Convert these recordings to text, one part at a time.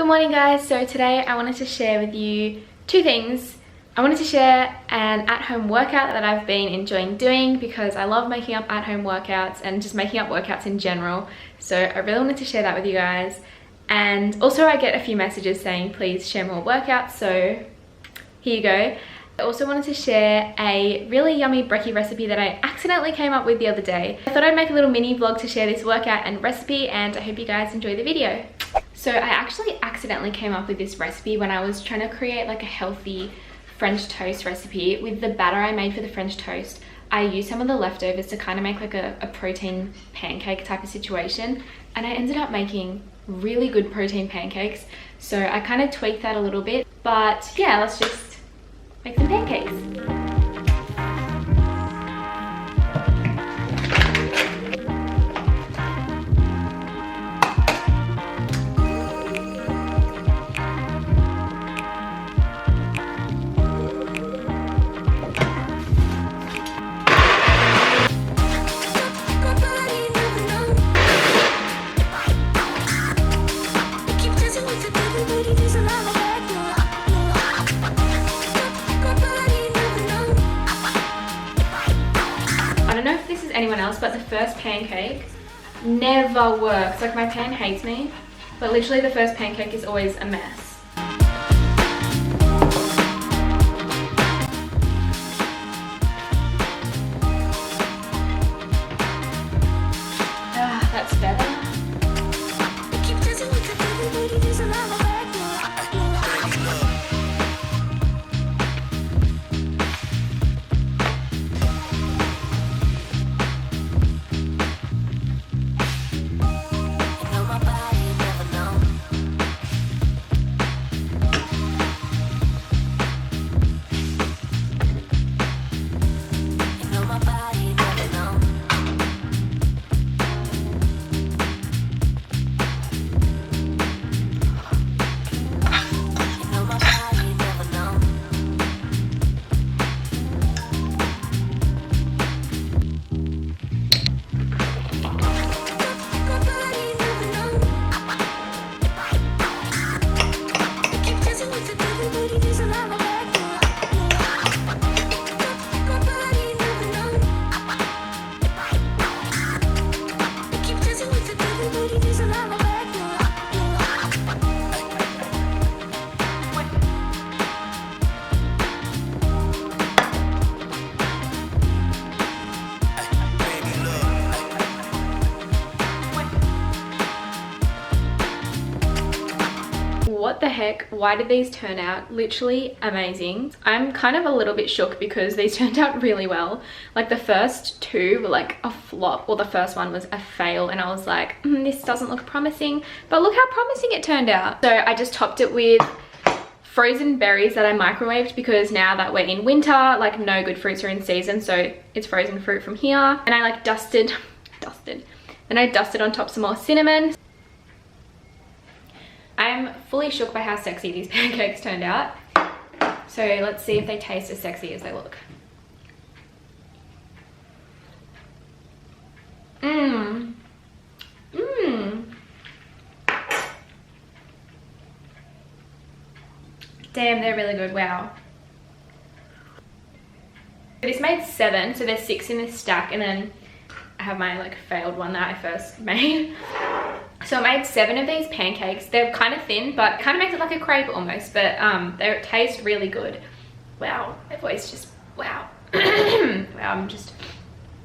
Good morning guys. So today I wanted to share with you two things. I wanted to share an at-home workout that I've been enjoying doing because I love making up at-home workouts and just making up workouts in general. So I really wanted to share that with you guys. And also I get a few messages saying please share more workouts, so here you go. I also wanted to share a really yummy brekkie recipe that I accidentally came up with the other day. I thought I'd make a little mini vlog to share this workout and recipe, and I hope you guys enjoy the video. So I actually accidentally came up with this recipe when I was trying to create like a healthy French toast recipe. With the batter I made for the French toast, I used some of the leftovers to kind of make like a protein pancake type of situation, and I ended up making really good protein pancakes. So I kind of tweaked that a little bit, but yeah, let's just make some pancakes. I don't know if this is anyone else, but the first pancake never works. Like, my pan hates me, but literally the first pancake is always a mess. Ah, that's better. What the heck? Why did these turn out literally amazing? I'm kind of a little bit shook because these turned out really well. Like, the first two were like a flop, or the first one was a fail, and I was like, this doesn't look promising, but look how promising it turned out. So I just topped it with frozen berries that I microwaved because now that we're in winter, like, no good fruits are in season, so it's frozen fruit from here. And I like dusted on top some more cinnamon. I'm fully shook by how sexy these pancakes turned out. So let's see if they taste as sexy as they look. Damn, they're really good, wow. This made 7, so there's 6 in this stack, and then I have my like failed one that I first made. So I made 7 of these pancakes. They're kind of thin, but kind of makes it like a crepe almost, but they taste really good. Wow, my voice just, wow. Wow, I'm just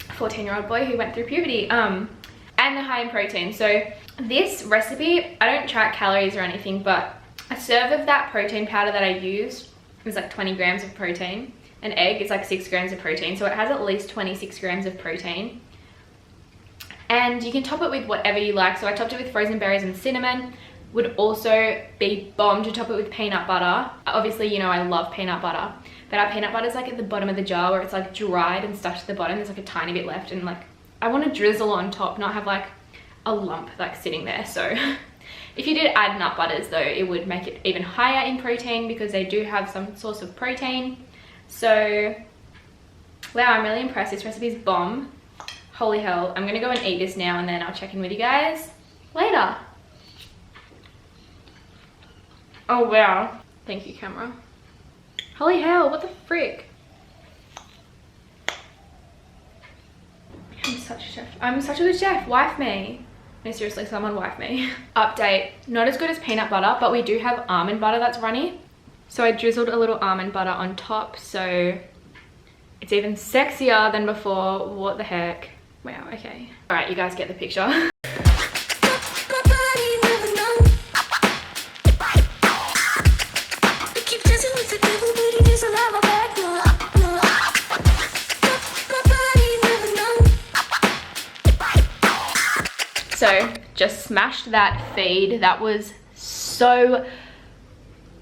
a 14-year-old boy who went through puberty. And they're high in protein. So this recipe, I don't track calories or anything, but a serve of that protein powder that I used is like 20 grams of protein. An egg is like 6 grams of protein. So it has at least 26 grams of protein. And you can top it with whatever you like. So I topped it with frozen berries and cinnamon. Would also be bomb to top it with peanut butter. Obviously, you know I love peanut butter, but our peanut butter is like at the bottom of the jar where it's like dried and stuck to the bottom. There's like a tiny bit left, and like I want to drizzle on top, not have like a lump like sitting there. So if you did add nut butters though, it would make it even higher in protein because they do have some source of protein. So wow, I'm really impressed. This recipe is bomb. Holy hell. I'm gonna go and eat this now and then I'll check in with you guys later. Oh wow. Thank you, camera. Holy hell, what the frick? I'm such a chef. I'm such a good chef. Wife me. No, seriously, someone wife me. Update. Not as good as peanut butter, but we do have almond butter that's runny. So I drizzled a little almond butter on top, so it's even sexier than before. What the heck? Wow, okay. All right, you guys get the picture. So just smashed that feed. That was so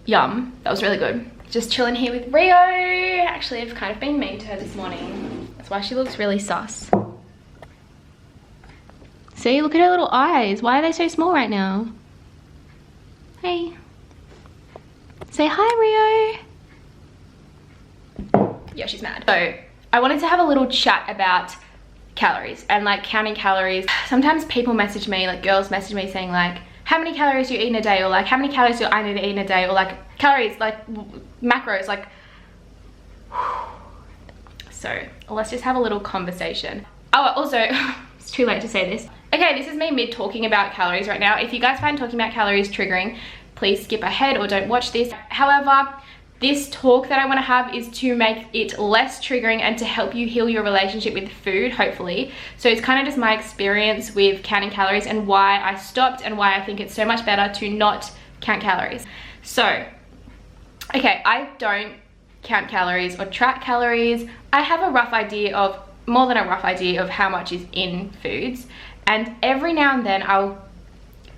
yum. That was really good. Just chilling here with Rio. Actually, I've kind of been mean to her this morning. That's why she looks really sus. See, look at her little eyes. Why are they so small right now? Hey. Say hi, Rio. Yeah, she's mad. So I wanted to have a little chat about calories and like counting calories. Sometimes people message me, like girls message me saying like, how many calories do you eat in a day? Or like, how many calories do I need to eat in a day? Or like calories, like macros, like. So let's just have a little conversation. Oh, also, it's too late to say this. Okay, this is me mid talking about calories right now. If you guys find talking about calories triggering, please skip ahead or don't watch this. However, this talk that I want to have is to make it less triggering and to help you heal your relationship with food, hopefully. So it's kind of just my experience with counting calories and why I stopped and why I think it's so much better to not count calories. So, okay, I don't count calories or track calories. I have a rough idea of, more than a rough idea of how much is in foods. And every now and then I'll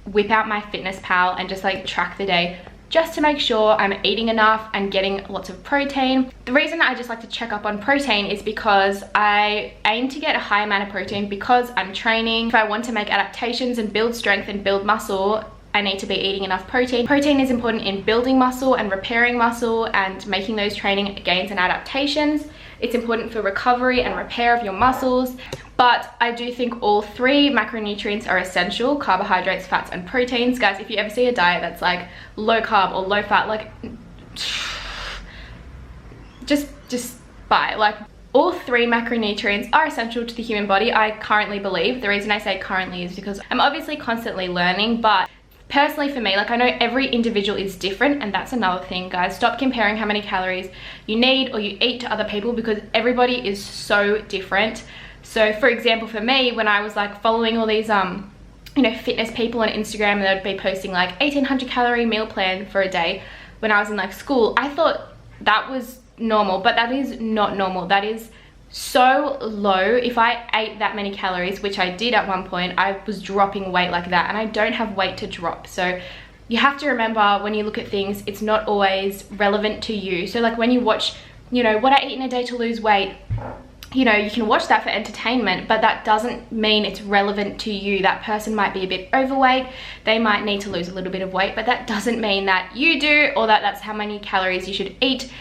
whip out my Fitness Pal and just like track the day, just to make sure I'm eating enough and getting lots of protein. The reason I just like to check up on protein is because I aim to get a high amount of protein because I'm training. If I want to make adaptations and build strength and build muscle, I need to be eating enough protein. Protein is important in building muscle and repairing muscle and making those training gains and adaptations. It's important for recovery and repair of your muscles. But I do think all three macronutrients are essential: carbohydrates, fats, and proteins. Guys, if you ever see a diet that's like low carb or low fat, like just buy. Like, all three macronutrients are essential to the human body, I currently believe. The reason I say currently is because I'm obviously constantly learning, but personally for me, like, I know every individual is different, and that's another thing, guys. Stop comparing how many calories you need or you eat to other people, because everybody is so different. So for example, for me, when I was like following all these you know, fitness people on Instagram, and they'd be posting like 1800 calorie meal plan for a day when I was in like school, I thought that was normal, but that is not normal. That is so low. If I ate that many calories, which I did at one point, I was dropping weight like that, and I don't have weight to drop. So you have to remember, when you look at things, it's not always relevant to you. So like when you watch, you know, what I eat in a day to lose weight, you know, you can watch that for entertainment, but that doesn't mean it's relevant to you. That person might be a bit overweight, they might need to lose a little bit of weight, but that doesn't mean that you do, or that that's how many calories you should eat.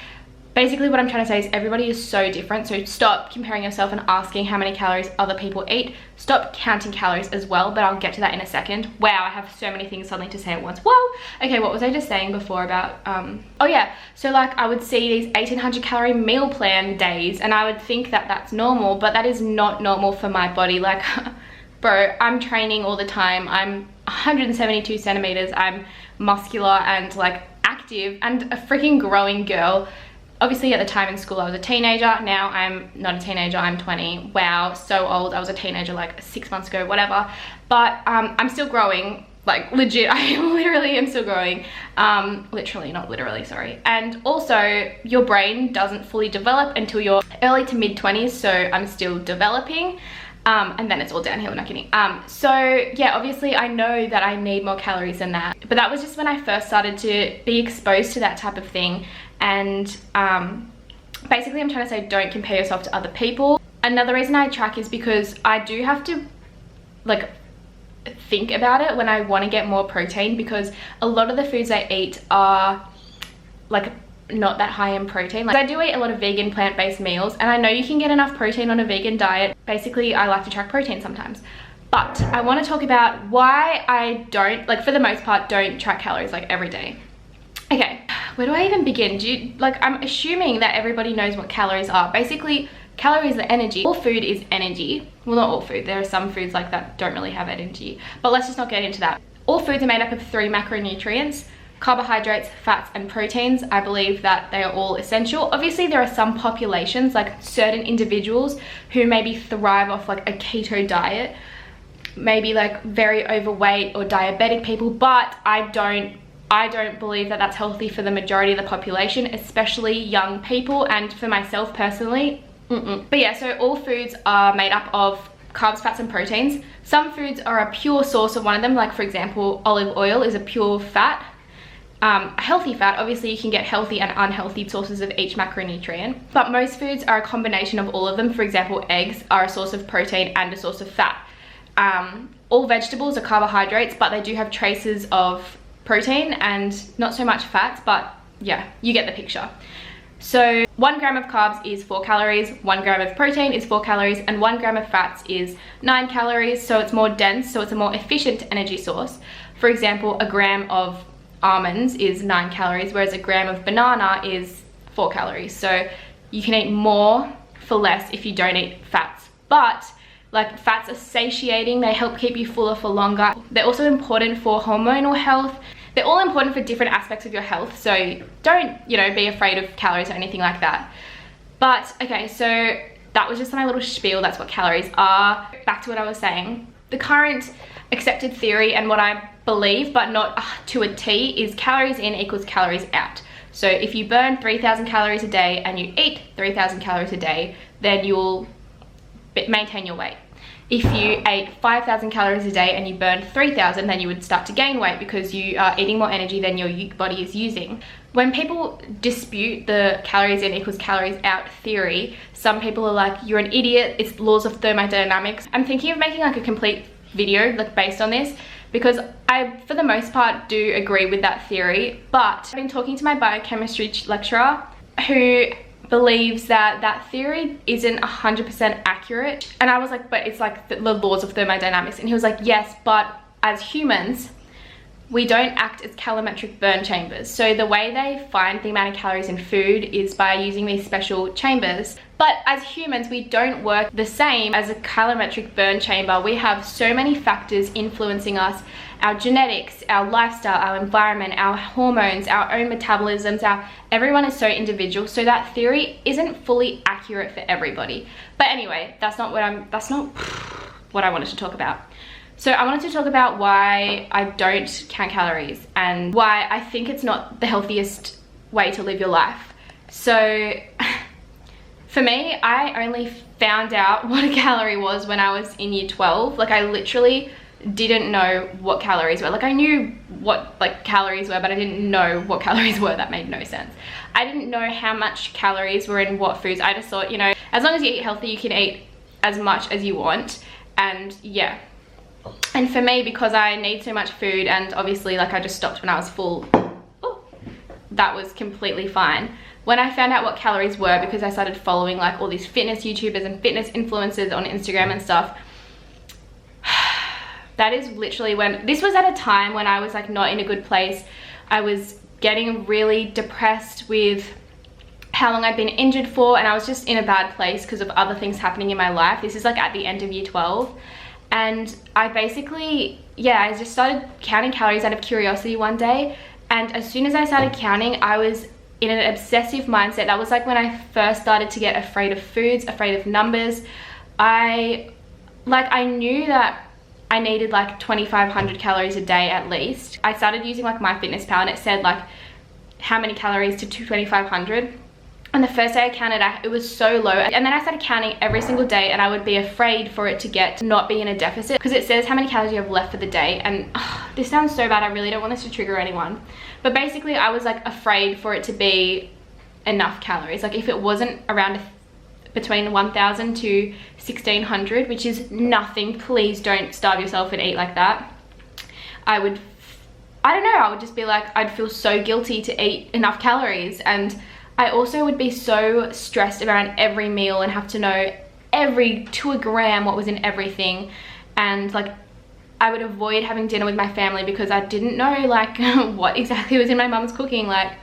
Basically what I'm trying to say is everybody is so different, so stop comparing yourself and asking how many calories other people eat. Stop counting calories as well, but I'll get to that in a second. Wow, I have so many things suddenly to say at once. Whoa! Okay, what was I just saying before about, oh yeah, so like I would see these 1800 calorie meal plan days, and I would think that that's normal, but that is not normal for my body. Like, bro, I'm training all the time. I'm 172 centimeters. I'm muscular and like active and a freaking growing girl. Obviously at the time in school I was a teenager. Now I'm not a teenager, I'm 20. Wow, so old. I was a teenager like 6 months ago, whatever. But I'm still growing, like legit. I literally am still growing. Literally, not literally, sorry. And also your brain doesn't fully develop until you're early to mid 20s, so I'm still developing. And then it's all downhill, not kidding. So yeah, obviously I know that I need more calories than that, but that was just when I first started to be exposed to that type of thing. And basically I'm trying to say, don't compare yourself to other people. Another reason I track is because I do have to like think about it when I want to get more protein, because a lot of the foods I eat are like not that high in protein. Like, I do eat a lot of vegan plant-based meals, and I know you can get enough protein on a vegan diet. Basically I like to track protein sometimes, but I want to talk about why I don't, like for the most part, don't track calories like every day. where do I even begin? I'm assuming that everybody knows what calories are. Basically, calories are energy. All food is energy. Well, not all food. There are some foods like that don't really have energy, but let's just not get into that. All foods are made up of 3 macronutrients: carbohydrates, fats, and proteins. I believe that they are all essential. Obviously, there are some populations, like certain individuals who maybe thrive off like a keto diet, maybe like very overweight or diabetic people, but I don't believe that that's healthy for the majority of the population, especially young people, and for myself personally. But yeah, so all foods are made up of carbs, fats, and proteins. Some foods are a pure source of one of them, like for example, olive oil is a pure fat. A healthy fat. Obviously you can get healthy and unhealthy sources of each macronutrient, but most foods are a combination of all of them. For example, eggs are a source of protein and a source of fat. All vegetables are carbohydrates, but they do have traces of protein and not so much fats, but yeah, you get the picture. So 1 gram of carbs is 4 calories, 1 gram of protein is 4 calories, and 1 gram of fats is 9 calories. So it's more dense, so it's a more efficient energy source. For example, a gram of almonds is 9 calories, whereas a gram of banana is 4 calories. So you can eat more for less if you don't eat fats. But like, fats are satiating, they help keep you fuller for longer. They're also important for hormonal health. They're all important for different aspects of your health, so don't, you know, be afraid of calories or anything like that. But okay, so that was just my little spiel. That's what calories are. Back to what I was saying. The current accepted theory, and what I believe, but not to a T, is calories in equals calories out. So if you burn 3,000 calories a day and you eat 3,000 calories a day, then you'll maintain your weight. If you ate 5,000 calories a day and you burned 3,000, then you would start to gain weight because you are eating more energy than your body is using. When people dispute the calories in equals calories out theory, some people are like, you're an idiot, it's laws of thermodynamics. I'm thinking of making like a complete video like based on this, because I, for the most part, do agree with that theory. But I've been talking to my biochemistry lecturer who believes that that theory isn't 100% accurate, and I was like, but it's like the laws of thermodynamics, and he was like, yes, but as humans we don't act as calorimetric burn chambers. So the way they find the amount of calories in food is by using these special chambers, but as humans we don't work the same as a calorimetric burn chamber. We have so many factors influencing us: our genetics, our lifestyle, our environment, our hormones, our own metabolisms. Everyone is so individual, so that theory isn't fully accurate for everybody. But anyway, that's not what I wanted to talk about. So I wanted to talk about why I don't count calories and why I think it's not the healthiest way to live your life. So for me, I only found out what a calorie was when I was in year 12. Like, I literally didn't know what calories were. Like, I knew what like calories were, but I didn't know what calories were. That made no sense. I didn't know how much calories were in what foods. I just thought, you know, as long as you eat healthy, you can eat as much as you want. And yeah. And for me, because I need so much food, and obviously like I just stopped when I was full, that was completely fine. When I found out what calories were, because I started following like all these fitness YouTubers and fitness influencers on Instagram and stuff, that is literally when, this was at a time when I was like not in a good place. I was getting really depressed with how long I'd been injured for, and I was just in a bad place because of other things happening in my life. This is like at the end of year 12. And I basically, yeah, I just started counting calories out of curiosity one day. And as soon as I started counting, I was in an obsessive mindset. That was like when I first started to get afraid of foods, afraid of numbers. I knew that I needed like 2,500 calories a day at least. I started using like MyFitnessPal, and it said like how many calories to 2,500. And the first day I counted, it was so low. And then I started counting every single day, and I would be afraid for it to not be in a deficit, because it says how many calories you have left for the day. And this sounds so bad. I really don't want this to trigger anyone. But basically I was like afraid for it to be enough calories. Like if it wasn't around between 1,000 to 1,600, which is nothing, please don't starve yourself and eat like that. I don't know, I would just be like, I'd feel so guilty to eat enough calories. And I also would be so stressed around every meal and have to know to a gram what was in everything. And like I would avoid having dinner with my family because I didn't know like what exactly was in my mum's cooking. Like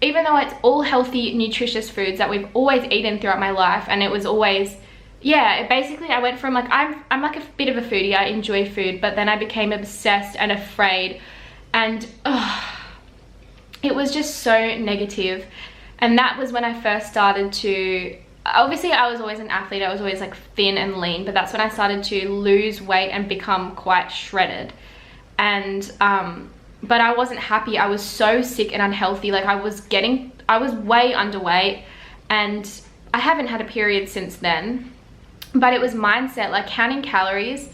even though it's all healthy, nutritious foods that we've always eaten throughout my life, and it was always, yeah, basically I went from like, I'm like a bit of a foodie, I enjoy food, but then I became obsessed and afraid, and it was just so negative. And that was when I first started to, obviously I was always an athlete, I was always like thin and lean, but that's when I started to lose weight and become quite shredded. And but I wasn't happy. I was so sick and unhealthy. Like I was way underweight, and I haven't had a period since then. But it was mindset. Like counting calories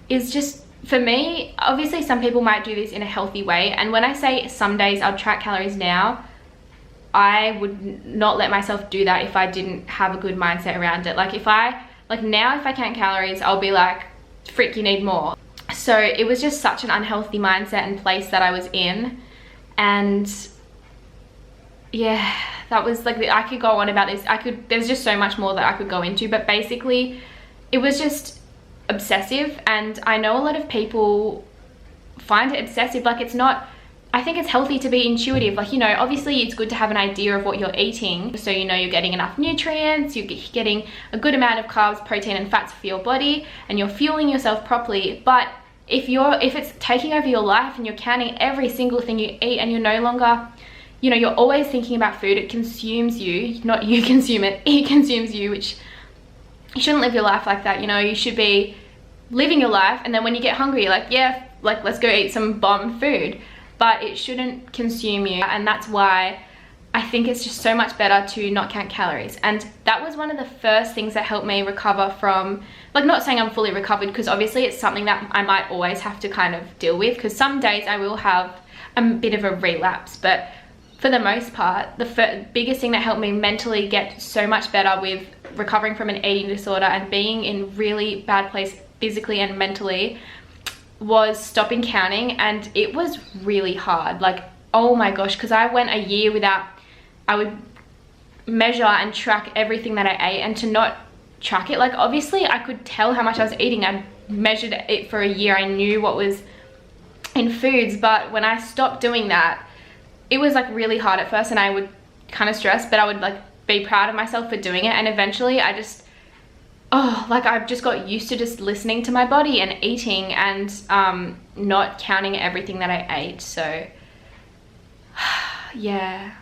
is just, for me, obviously some people might do this in a healthy way. And when I say some days I'll track calories now, I would not let myself do that if I didn't have a good mindset around it. Like now if I count calories, I'll be like, frick, you need more. So it was just such an unhealthy mindset and place that I was in. And yeah, that was like, I could go on about this. There's just so much more that I could go into, but basically it was just obsessive. And I know a lot of people find it obsessive. Like it's not, I think it's healthy to be intuitive. Like, you know, obviously it's good to have an idea of what you're eating, so you know you're getting enough nutrients, you're getting a good amount of carbs, protein and fats for your body, and you're fueling yourself properly. But if it's taking over your life and you're counting every single thing you eat, and you're no longer, you know, you're always thinking about food, it consumes you, not you consume it, it consumes you, which you shouldn't live your life like that. You know, you should be living your life, and then when you get hungry, you're like, yeah, like let's go eat some bomb food. But it shouldn't consume you, and that's why I think it's just so much better to not count calories. And that was one of the first things that helped me recover from, like, not saying I'm fully recovered, because obviously it's something that I might always have to kind of deal with, because some days I will have a bit of a relapse. But for the most part, the biggest thing that helped me mentally get so much better with recovering from an eating disorder and being in really bad place physically and mentally was stopping counting. And it was really hard, like, oh my gosh, because I went a year without, I would measure and track everything that I ate, and to not track it, like obviously I could tell how much I was eating, I measured it for a year, I knew what was in foods, but when I stopped doing that, it was like really hard at first, and I would kind of stress, but I would like be proud of myself for doing it. And eventually I just, like I've just got used to just listening to my body and eating, and not counting everything that I ate. So yeah,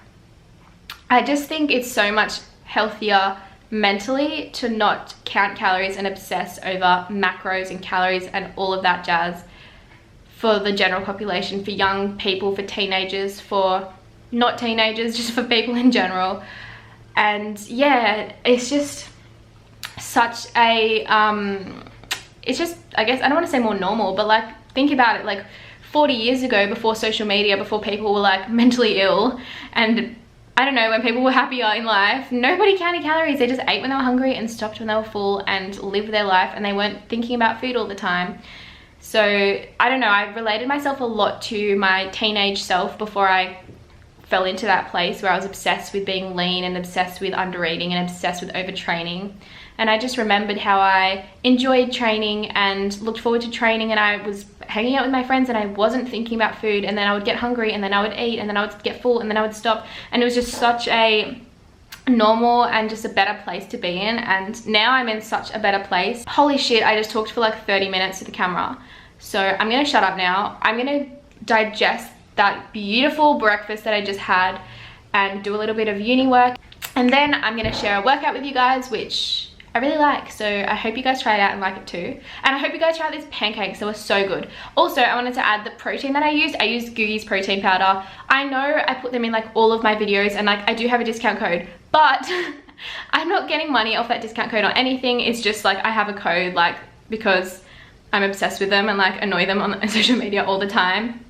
I just think it's so much healthier mentally to not count calories and obsess over macros and calories and all of that jazz for the general population, for young people, for teenagers, for not teenagers, just for people in general. And yeah, it's just such a it's just, I guess, I don't want to say more normal, but like think about it, like 40 years ago, before social media, before people were like mentally ill, and I don't know, when people were happier in life, nobody counted calories. They just ate when they were hungry and stopped when they were full and lived their life, and they weren't thinking about food all the time. So I don't know, I related myself a lot to my teenage self before I fell into that place where I was obsessed with being lean and obsessed with undereating and obsessed with overtraining. And I just remembered how I enjoyed training and looked forward to training, and I was hanging out with my friends and I wasn't thinking about food, and then I would get hungry and then I would eat and then I would get full and then I would stop, and it was just such a normal and just a better place to be in. And now I'm in such a better place. Holy shit, I just talked for like 30 minutes to the camera. So I'm gonna shut up now. I'm gonna digest that beautiful breakfast that I just had and do a little bit of uni work, and then I'm gonna share a workout with you guys, which I really like. So I hope you guys try it out and like it too. And I hope you guys try these pancakes, they were so good. Also, I wanted to add the protein that I used. I used Googie's protein powder. I know I put them in like all of my videos, and like I do have a discount code, but I'm not getting money off that discount code or anything. It's just like I have a code, like, because I'm obsessed with them and like annoy them on social media all the time.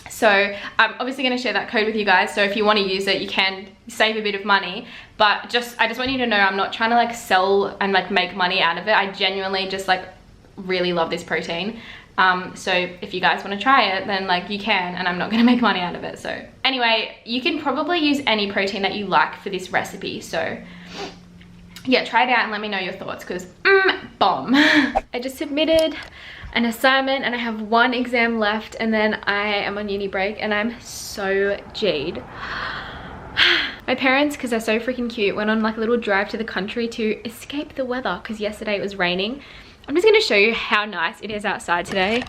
So I'm obviously going to share that code with you guys, so if you want to use it, you can save a bit of money. But I just want you to know, I'm not trying to like sell and like make money out of it. I genuinely just like really love this protein. So if you guys want to try it, then like you can, and I'm not going to make money out of it. So anyway, you can probably use any protein that you like for this recipe. So yeah, try it out and let me know your thoughts, because bomb. I just submitted an assignment and I have one exam left, and then I am on uni break and I'm so G'd. My parents, because they're so freaking cute, went on like a little drive to the country to escape the weather because yesterday it was raining. I'm just going to show you how nice it is outside today.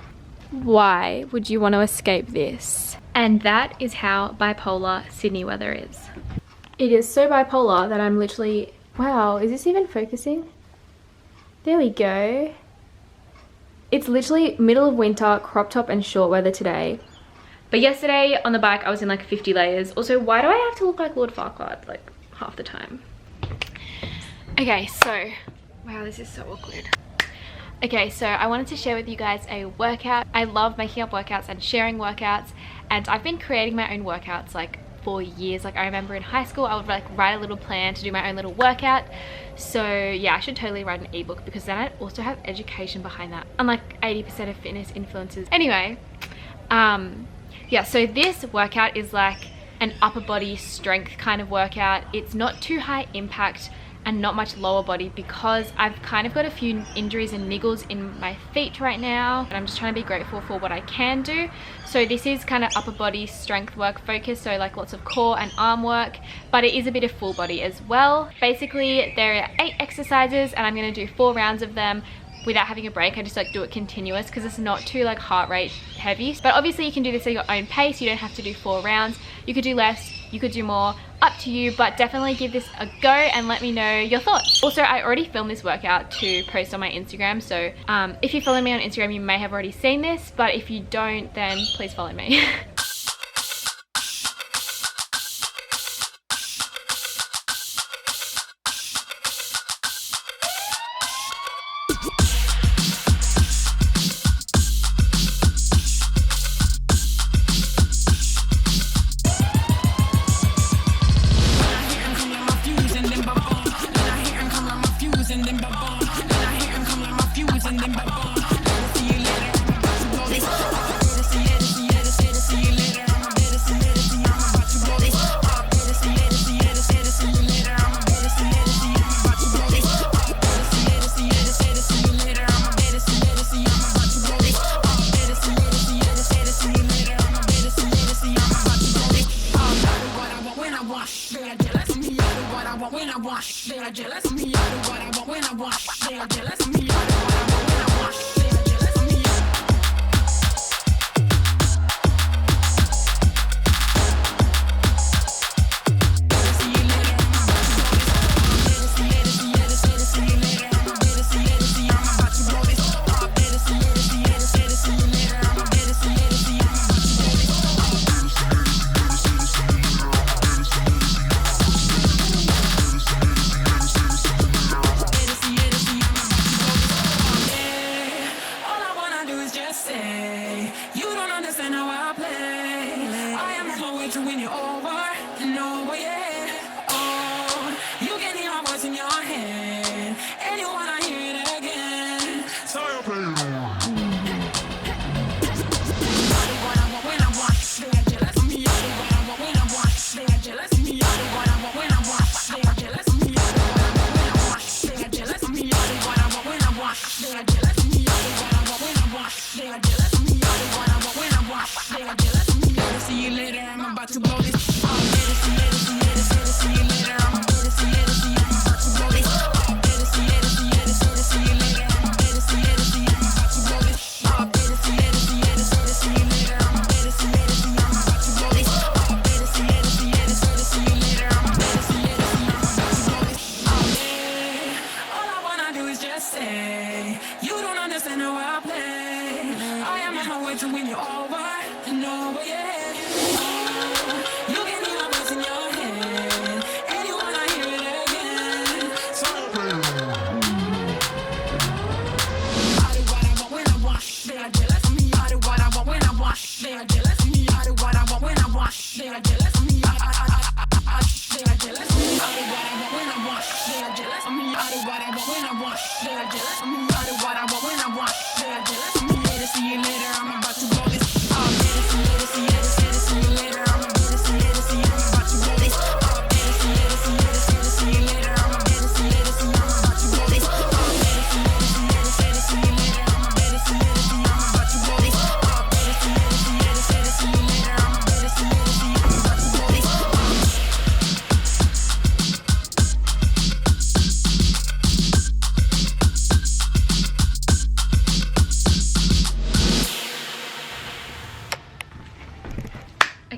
Why would you want to escape this? And that is how bipolar Sydney weather is. It is so bipolar that I'm literally... Wow, is this even focusing? There we go. It's literally middle of winter, crop top and short weather today. But yesterday on the bike, I was in like 50 layers. Also, why do I have to look like Lord Farquaad like half the time? Okay, so... Wow, this is so awkward. Okay, so I wanted to share with you guys a workout. I love making up workouts and sharing workouts, and I've been creating my own workouts like for years. Like I remember in high school I would like write a little plan to do my own little workout. So yeah, I should totally write an ebook because then I also have education behind that, unlike 80% of fitness influencers. Anyway, yeah, so this workout is like an upper body strength kind of workout. It's not too high impact and not much lower body because I've kind of got a few injuries and niggles in my feet right now, and I'm just trying to be grateful for what I can do. So this is kind of upper body strength work focused, so like lots of core and arm work, but it is a bit of full body as well. Basically there are 8 exercises and I'm going to do 4 rounds of them without having a break. I just like do it continuous because it's not too like heart rate heavy. But obviously you can do this at your own pace. You don't have to do 4 rounds. You could do less, you could do more, up to you, but definitely give this a go and let me know your thoughts. Also, I already filmed this workout to post on my Instagram, so if you follow me on Instagram you may have already seen this, but if you don't, then please follow me.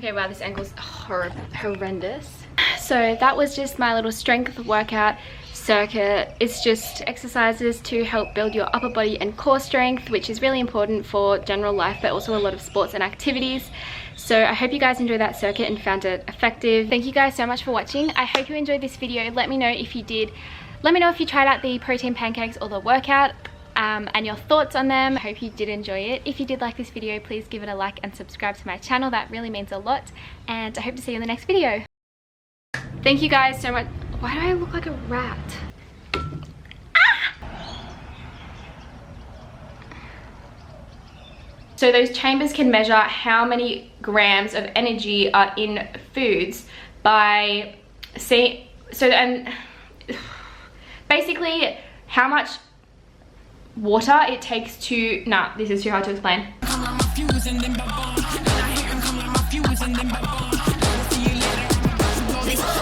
Okay, wow, this angle's horrendous. So that was just my little strength workout circuit. It's just exercises to help build your upper body and core strength, which is really important for general life, but also a lot of sports and activities. So I hope you guys enjoyed that circuit and found it effective. Thank you guys so much for watching. I hope you enjoyed this video. Let me know if you did. Let me know if you tried out the protein pancakes or the workout. And your thoughts on them. I hope you did enjoy it. If you did like this video, please give it a like and subscribe to my channel. That really means a lot. And I hope to see you in the next video. Thank you guys so much. Why do I look like a rat? Ah! So those chambers can measure how many grams of energy are in foods by seeing, basically how much water it takes to, nah, this is too hard to explain.